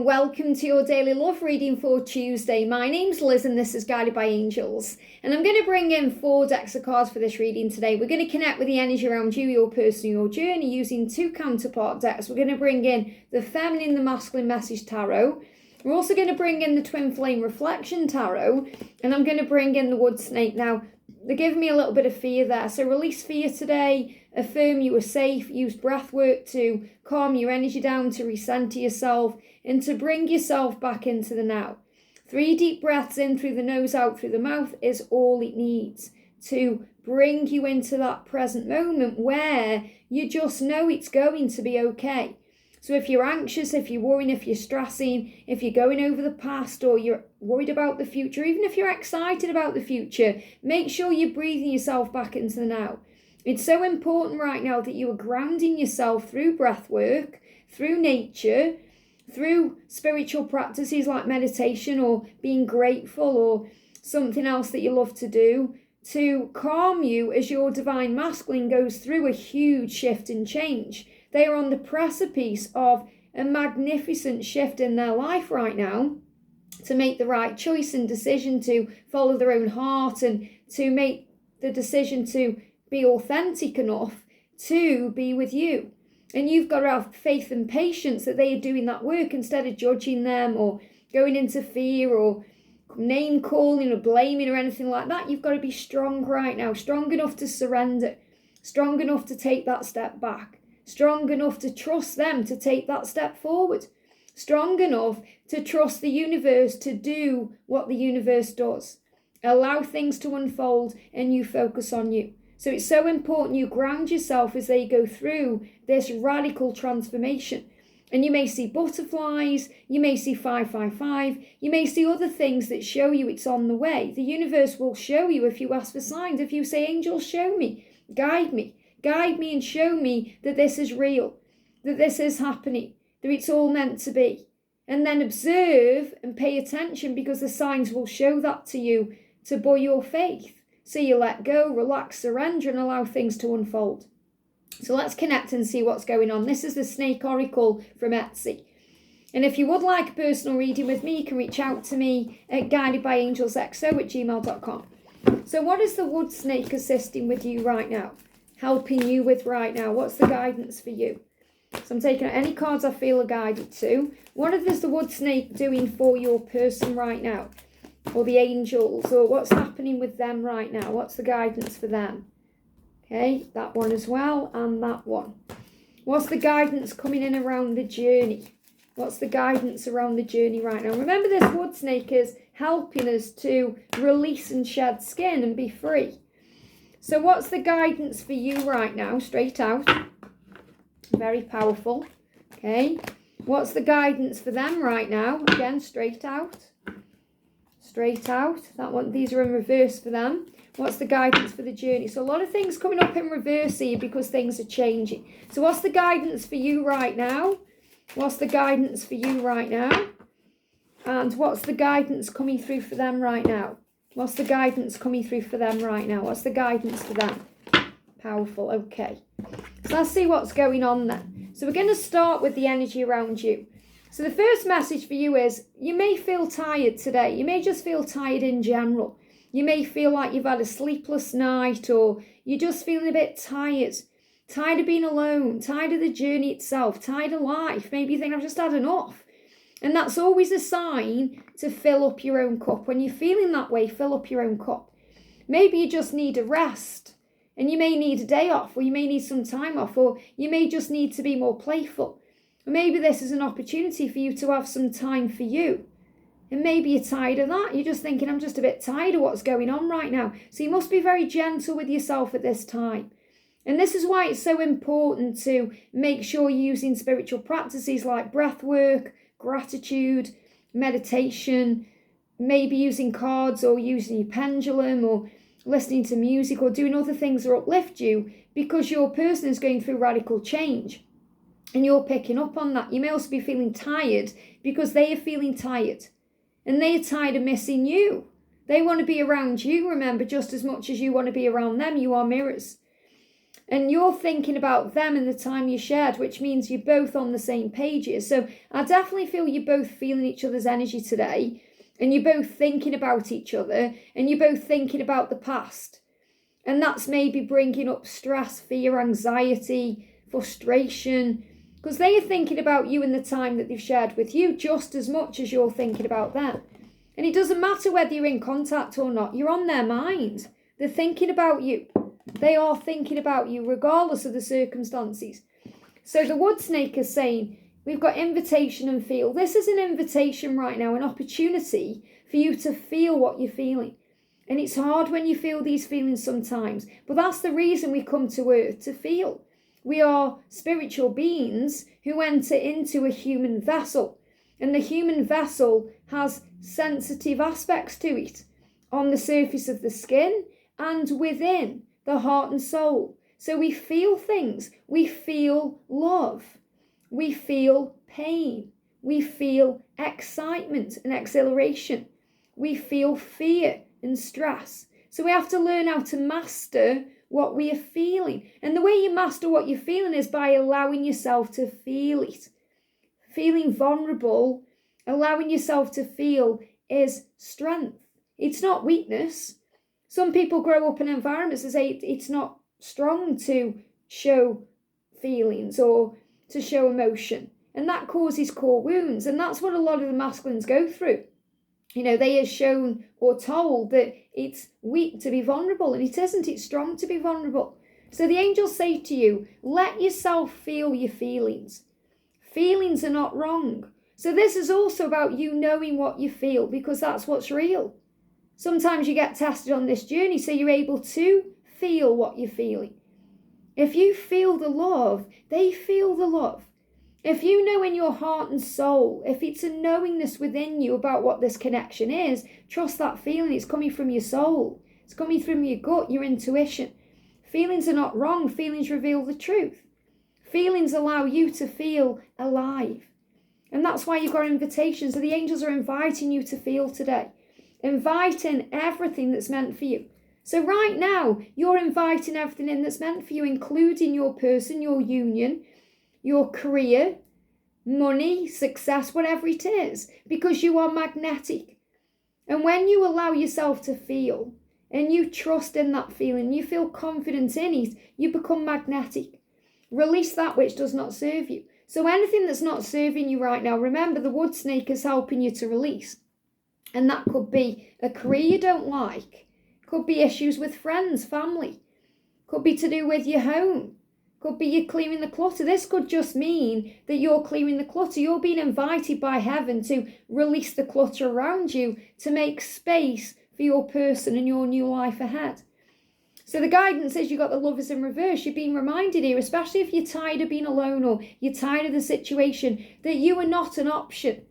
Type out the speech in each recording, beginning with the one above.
and welcome to your daily love reading for Tuesday. My name's Liz and this is Guided by Angels. And I'm going to bring in 4 decks of cards for this reading today. We're going to connect with the energy around you, your person, your journey using 2 counterpart decks. We're going to bring in the Feminine, the Masculine Message Tarot. We're also going to bring in the Twin Flame Reflection Tarot. And I'm going to bring in the Wood Snake. Now, they're giving me a little bit of fear there. So release fear today. Affirm you are safe. Use breath work to calm your energy down, to recenter yourself, and to bring yourself back into the now. 3 deep breaths in through the nose, out through the mouth is all it needs to bring you into that present moment where you just know it's going to be okay. So if you're anxious, if you're worrying, if you're stressing, if you're going over the past or you're worried about the future, even if you're excited about the future, make sure you're breathing yourself back into the now. It's so important right now that you are grounding yourself through breath work, through nature, through spiritual practices like meditation or being grateful or something else that you love to calm you as your divine masculine goes through a huge shift and change. They are on the precipice of a magnificent shift in their life right now to make the right choice and decision to follow their own heart and to make the decision to be authentic enough to be with you. And you've got to have faith and patience that they are doing that work instead of judging them or going into fear or name calling or blaming or anything like that. You've got to be strong right now, strong enough to surrender, strong enough to take that step back, strong enough to trust them to take that step forward, strong enough to trust the universe to do what the universe does. Allow things to unfold and you focus on you. So it's so important you ground yourself as they go through this radical transformation. And you may see butterflies, you may see 555, you may see other things that show you it's on the way. The universe will show you if you ask for signs. If you say, angels, show me, guide me and show me that this is real, that this is happening, that it's all meant to be. And then observe and pay attention because the signs will show that to you to buoy your faith. So you let go, relax, surrender, and allow things to unfold. So let's connect and see what's going on. This is the Snake Oracle from Etsy. And if you would like a personal reading with me, you can reach out to me at guidedbyangelsxo@gmail.com. So what is the Wood Snake assisting with you right now? Helping you with right now? What's the guidance for you? So I'm taking out any cards I feel are guided to. What is the Wood Snake doing for your person right now? Or the angels, or what's happening with them right now? What's the guidance for them? Okay, that one as well, and that one. What's the guidance coming in around the journey? What's the guidance around the journey right now? Remember, this Wood Snake is helping us to release and shed skin and be free. So what's the guidance for you right now? Straight out. Very powerful. Okay. What's the guidance for them right now? Again, straight out. Straight out. That one, these are in reverse for them. What's the guidance for the journey? So a lot of things coming up in reverse here because things are changing. So what's the guidance for you right now? What's the guidance for you right now? And what's the guidance coming through for them right now? What's the guidance coming through for them right now? What's the guidance for them? Powerful. Okay. So let's see what's going on then. So we're going to start with the energy around you. So the first message for you is you may feel tired today. You may just feel tired in general. You may feel like you've had a sleepless night or you're just feeling a bit tired. Tired of being alone, tired of the journey itself, tired of life. Maybe you think, I've just had enough. And that's always a sign to fill up your own cup. When you're feeling that way, fill up your own cup. Maybe you just need a rest and you may need a day off, or you may need some time off, or you may just need to be more playful. Maybe this is an opportunity for you to have some time for you. And maybe you're tired of that. You're just thinking, I'm just a bit tired of what's going on right now. So you must be very gentle with yourself at this time. And this is why it's so important to make sure you're using spiritual practices like breath work, gratitude, meditation, maybe using cards or using your pendulum or listening to music or doing other things that uplift you, because your person is going through radical change. And you're picking up on that. You may also be feeling tired because they are feeling tired. And they are tired of missing you. They want to be around you, remember, just as much as you want to be around them. You are mirrors. And you're thinking about them and the time you shared, which means you're both on the same pages. So I definitely feel you're both feeling each other's energy today, and you're both thinking about each other, and you're both thinking about the past. And that's maybe bringing up stress, fear, anxiety, frustration, because they are thinking about you and the time that they've shared with you just as much as you're thinking about them. And it doesn't matter whether you're in contact or not, you're on their mind. They're thinking about you. They are thinking about you regardless of the circumstances. So the wood snake is saying, we've got invitation and feel. This is an invitation right now, an opportunity for you to feel what you're feeling. And it's hard when you feel these feelings sometimes, but that's the reason we come to earth, to feel. We are spiritual beings who enter into a human vessel, and the human vessel has sensitive aspects to it on the surface of the skin and within the heart and soul. So we feel things. We feel love. We feel pain. We feel excitement and exhilaration. We feel fear and stress. So we have to learn how to master what we are feeling. And the way you master what you're feeling is by allowing yourself to feel it. Feeling vulnerable, allowing yourself to feel, is strength. It's not weakness. Some people grow up in environments that say it's not strong to show feelings or to show emotion. And that causes core wounds. And that's what a lot of the masculines go through. You know, they are shown or told that it's weak to be vulnerable, and it isn't. It's strong to be vulnerable. So the angels say to you, let yourself feel your feelings. Feelings are not wrong. So this is also about you knowing what you feel, because that's what's real. Sometimes you get tested on this journey, so you're able to feel what you're feeling. If you feel the love, they feel the love. If you know in your heart and soul, if it's a knowingness within you about what this connection is, trust that feeling. It's coming from your soul. It's coming from your gut, your intuition. Feelings are not wrong. Feelings reveal the truth. Feelings allow you to feel alive. And that's why you've got invitations. So the angels are inviting you to feel today. Inviting everything that's meant for you. So right now, you're inviting everything in that's meant for you, including your person, your union, your career, money, success, whatever it is, because you are magnetic. And when you allow yourself to feel and you trust in that feeling, you feel confident in it, you become magnetic. Release that which does not serve you. So anything that's not serving you right now, remember the wood snake is helping you to release. And that could be a career you don't like, could be issues with friends, family, could be to do with your home. Could be you clearing the clutter. This could just mean that you're clearing the clutter. You're being invited by heaven to release the clutter around you, to make space for your person and your new life ahead. So the guidance is you've got the lovers in reverse. You're being reminded here, especially if you're tired of being alone or you're tired of the situation, that you are not an option.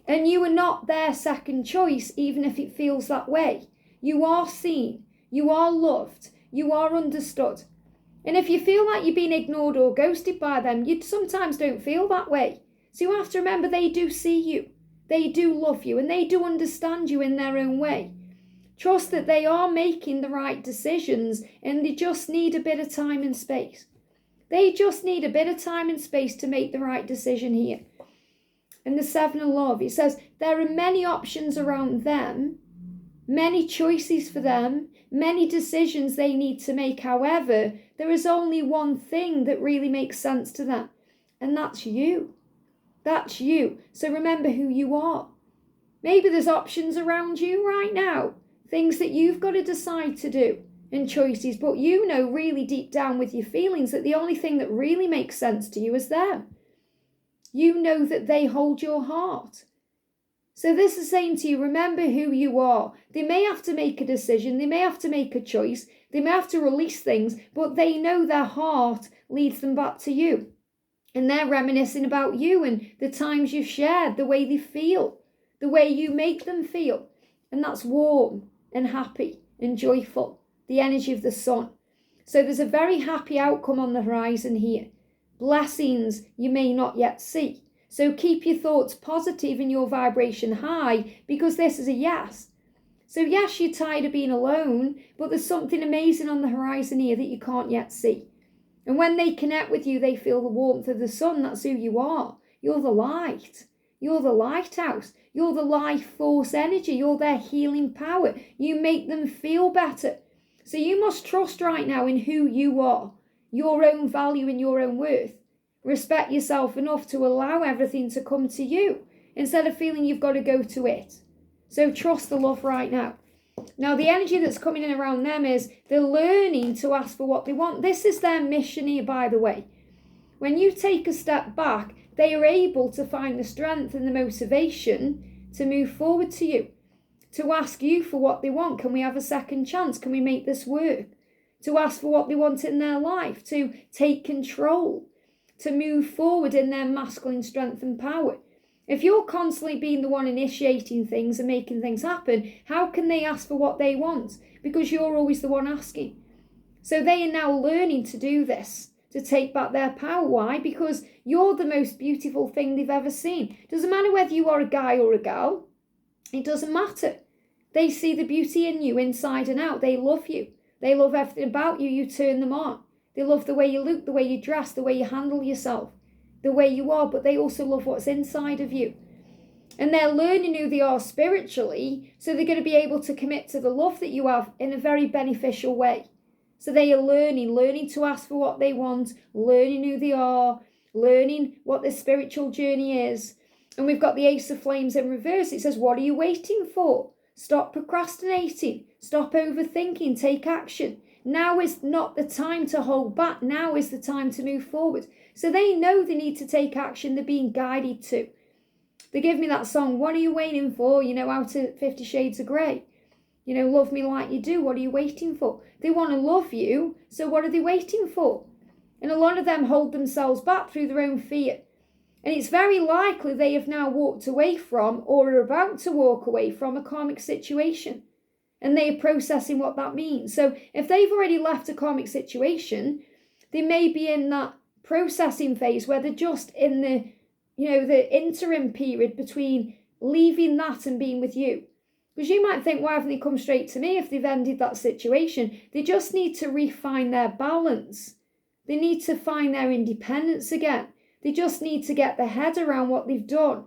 And you are not their second choice, even if it feels that way. You are seen. You are loved. You are understood. And if you feel like you're being ignored or ghosted by them, you sometimes don't feel that way. So you have to remember they do see you, they do love you, and they do understand you in their own way. Trust that they are making the right decisions, and they just need a bit of time and space. They just need a bit of time and space to make the right decision here. And the Seven of Love, it says there are many options around them, many choices for them, many decisions they need to make. However, there is only one thing that really makes sense to them, and that's you. That's you. So remember who you are. Maybe there's options around you right now, things that you've got to decide to do and choices, but you know really deep down with your feelings that the only thing that really makes sense to you is them. You know that they hold your heart. So this is saying to you, remember who you are. They may have to make a decision. They may have to make a choice. They may have to release things, but they know their heart leads them back to you. And they're reminiscing about you and the times you've shared, the way they feel, the way you make them feel. And that's warm and happy and joyful, the energy of the sun. So there's a very happy outcome on the horizon here. Blessings you may not yet see. So keep your thoughts positive and your vibration high, because this is a yes. So yes, you're tired of being alone, but there's something amazing on the horizon here that you can't yet see. And when they connect with you, they feel the warmth of the sun. That's who you are. You're the light. You're the lighthouse. You're the life force energy. You're their healing power. You make them feel better. So you must trust right now in who you are, your own value and your own worth. Respect yourself enough to allow everything to come to you instead of feeling you've got to go to it. So trust the love right now. Now, the energy that's coming in around them is they're learning to ask for what they want. This is their mission here, by the way. When you take a step back, they are able to find the strength and the motivation to move forward to you, to ask you for what they want. Can we have a second chance? Can we make this work? To ask for what they want in their life, to take control, to move forward in their masculine strength and power. If you're constantly being the one initiating things and making things happen, how can they ask for what they want? Because you're always the one asking. So they are now learning to do this, to take back their power. Why? Because you're the most beautiful thing they've ever seen. Doesn't matter whether you are a guy or a girl. It doesn't matter. They see the beauty in you inside and out. They love you. They love everything about you. You turn them on. They love the way you look, the way you dress, the way you handle yourself, the way you are, but they also love what's inside of you. And they're learning who they are spiritually, so they're going to be able to commit to the love that you have in a very beneficial way. So they are learning to ask for what they want, learning who they are, learning what their spiritual journey is. And we've got the Ace of Flames in reverse. It says, what are you waiting for? Stop procrastinating. Stop overthinking. Take action. Now is not the time to hold back. Now is the time to move forward. So they know they need to take action. They're being guided to. They give me that song, what are you waiting for? Out of 50 Shades of Grey. Love me like you do. What are you waiting for? They want to love you. So what are they waiting for? And a lot of them hold themselves back through their own fear. And it's very likely they have now walked away from or are about to walk away from a karmic situation. And they are processing what that means. So if they've already left a karmic situation, they may be in that processing phase where they're just in the interim period between leaving that and being with you. Because you might think, why haven't they come straight to me if they've ended that situation? They just need to refine their balance. They need to find their independence again. They just need to get their head around what they've done.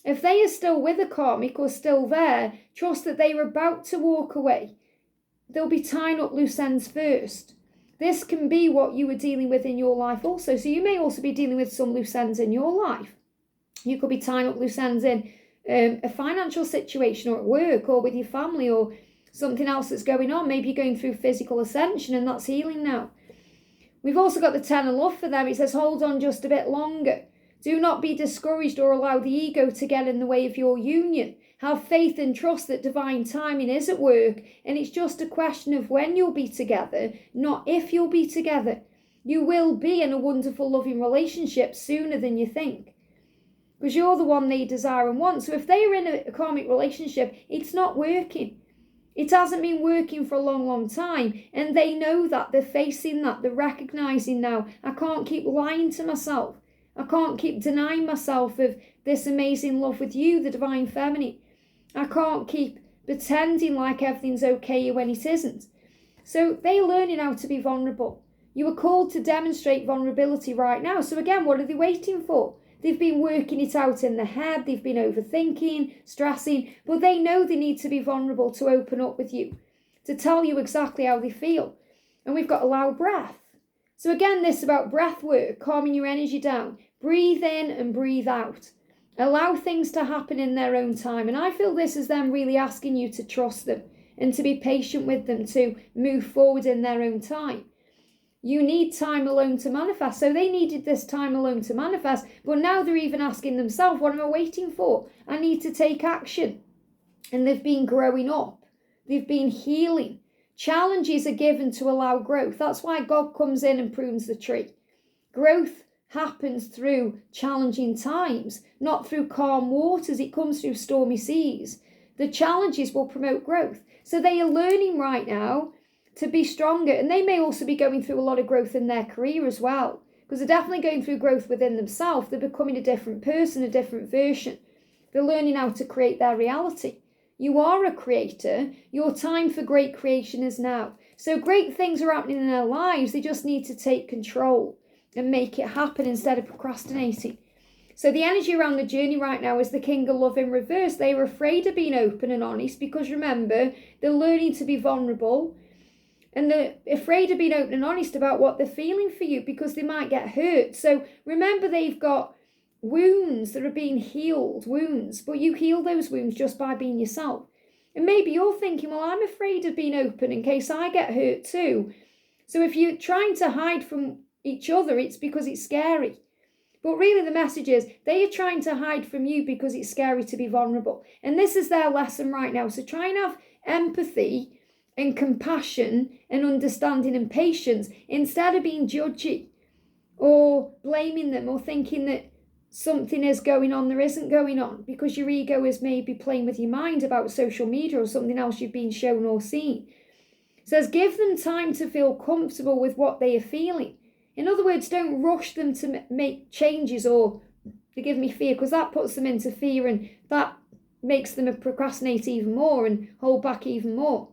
If they are still with a karmic or still there, trust that they are about to walk away. They'll be tying up loose ends first. This can be what you were dealing with in your life also. So you may also be dealing with some loose ends in your life. You could be tying up loose ends in a financial situation or at work or with your family or something else that's going on. Maybe you're going through physical ascension and that's healing now. We've also got the Ten of Love for them. It says, hold on just a bit longer. Do not be discouraged or allow the ego to get in the way of your union. Have faith and trust that divine timing is at work, and it's just a question of when you'll be together, not if you'll be together. You will be in a wonderful, loving relationship sooner than you think, because you're the one they desire and want. So if they are in a karmic relationship, it's not working. It hasn't been working for a long, long time, and they know that. They're facing that. They're recognizing now, I can't keep lying to myself. I can't keep denying myself of this amazing love with you, the divine feminine. I can't keep pretending like everything's okay when it isn't. So they're learning how to be vulnerable. You are called to demonstrate vulnerability right now. So again, what are they waiting for? They've been working it out in their head. They've been overthinking, stressing, but they know they need to be vulnerable to open up with you, to tell you exactly how they feel. And we've got allow breath. So again, this is about breath work, calming your energy down. Breathe in and breathe out. Allow things to happen in their own time. And I feel this is them really asking you to trust them and to be patient with them, to move forward in their own time. You need time alone to manifest. So they needed this time alone to manifest, but now they're even asking themselves, what am I waiting for? I need to take action. And they've been growing up. They've been healing. Challenges are given to allow growth. That's why God comes in and prunes the tree. Growth happens through challenging times, not through calm waters. It comes through stormy seas. The challenges will promote growth. So they are learning right now to be stronger. And they may also be going through a lot of growth in their career as well, because they're definitely going through growth within themselves. They're becoming a different person, a different version. They're learning how to create their reality. You are a creator. Your time for great creation is now. So great things are happening in their lives. They just need to take control and make it happen instead of procrastinating. So the energy around the journey right now is the King of Love in reverse. They are afraid of being open and honest because remember, they're learning to be vulnerable and they're afraid of being open and honest about what they're feeling for you because they might get hurt. So remember, they've got wounds that are being healed, wounds, but you heal those wounds just by being yourself. And maybe you're thinking, well, I'm afraid of being open in case I get hurt too. So if you're trying to hide from each other, it's because it's scary. But really the message is they are trying to hide from you because it's scary to be vulnerable. And this is their lesson right now. So try and have empathy and compassion and understanding and patience instead of being judgy or blaming them or thinking that something is going on there isn't going on because your ego is maybe playing with your mind about social media or something else you've been shown or seen. It says give them time to feel comfortable with what they are feeling. In other words, don't rush them to make changes or, forgive me, fear, because that puts them into fear and that makes them procrastinate even more and hold back even more.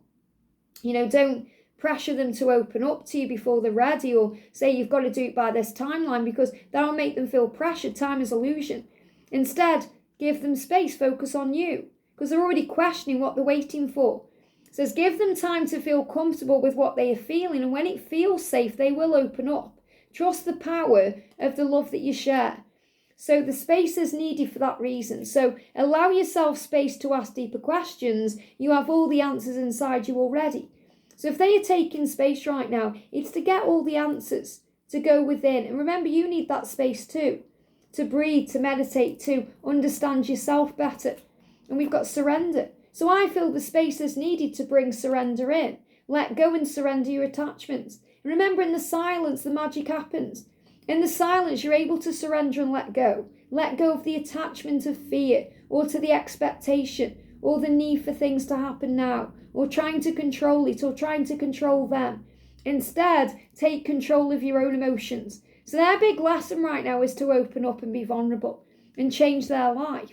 Don't pressure them to open up to you before they're ready or say you've got to do it by this timeline because that'll make them feel pressured. Time is illusion. Instead, give them space, focus on you because they're already questioning what they're waiting for. It says give them time to feel comfortable with what they are feeling and when it feels safe, they will open up. Trust the power of the love that you share. So the space is needed for that reason. So allow yourself space to ask deeper questions. You have all the answers inside you already. So if they are taking space right now, it's to get all the answers, to go within. And remember, you need that space too, to breathe, to meditate, to understand yourself better. And we've got surrender. So I feel the space is needed to bring surrender in. Let go and surrender your attachments. Remember, in the silence, the magic happens. In the silence, you're able to surrender and let go. Let go of the attachment of fear or to the expectation or the need for things to happen now or trying to control it or trying to control them. Instead, take control of your own emotions. So their big lesson right now is to open up and be vulnerable and change their life.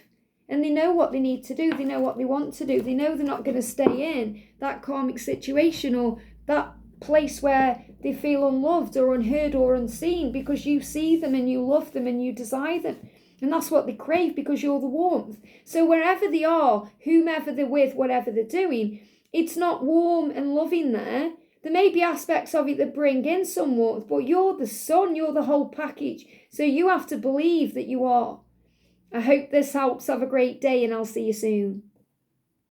And they know what they need to do. They know what they want to do. They know they're not going to stay in that karmic situation or that place where they feel unloved or unheard or unseen because you see them and you love them and you desire them. And that's what they crave because you're the warmth. So wherever they are, whomever they're with, whatever they're doing, it's not warm and loving there. There may be aspects of it that bring in some warmth, but you're the sun, you're the whole package. So you have to believe that you are. I hope this helps. Have a great day and I'll see you soon.